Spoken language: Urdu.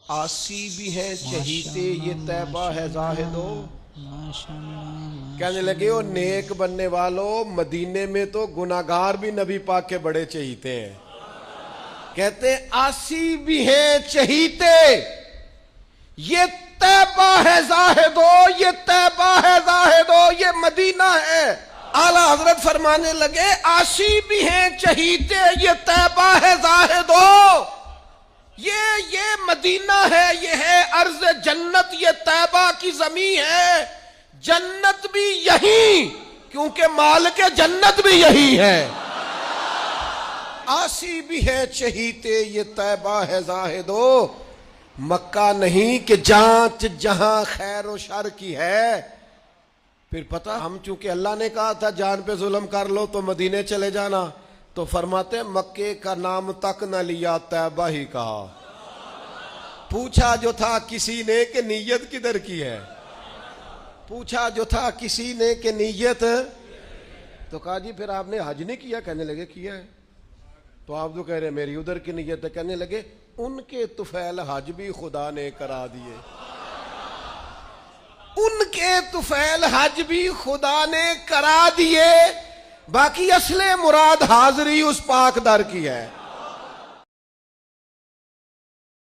آسی بھی ہیں چہیتے یہ طیبہ ہے زاہدو. کہنے لگے وہ نیک بننے والوں، مدینے میں تو گناہگار بھی نبی پاک کے بڑے چہیتے ہیں. کہتے آسی بھی ہیں چہیتے یہ طیبہ ہے زاہدو، یہ طیبہ ہے زاہدو، یہ مدینہ ہے. اعلیٰ حضرت فرمانے لگے آسی بھی ہیں چہیتے یہ طیبہ ہے زاہدو، یہ مدینہ ہے، یہ ہے ارض جنت، یہ طیبہ کی زمین ہے. جنت بھی یہی، کیونکہ مالک جنت بھی یہی ہے. آسی بھی ہے چہیتے یہ طیبہ ہے زاہدو، مکہ نہیں کہ جانچ جہاں خیر و شر کی ہے. پھر پتہ ہم چونکہ اللہ نے کہا تھا جان پہ ظلم کر لو تو مدینے چلے جانا، تو فرماتے مکے کا نام تک نہ لیا، طیبہ ہی کہا. پوچھا جو تھا کسی نے کہ نیت کدھر کی ہے، پوچھا جو تھا کسی نے کہ نیت، تو کہا جی پھر آپ نے حج نہیں کیا؟ کہنے لگے کیا ہے. تو آپ تو کہہ رہے میری ادھر کی نیت ہے. کہنے لگے ان کے طفیل حج بھی خدا نے کرا دیے، ان کے طفیل حج بھی خدا نے کرا دیے، باقی اصل مراد حاضری اس پاک در کی ہے.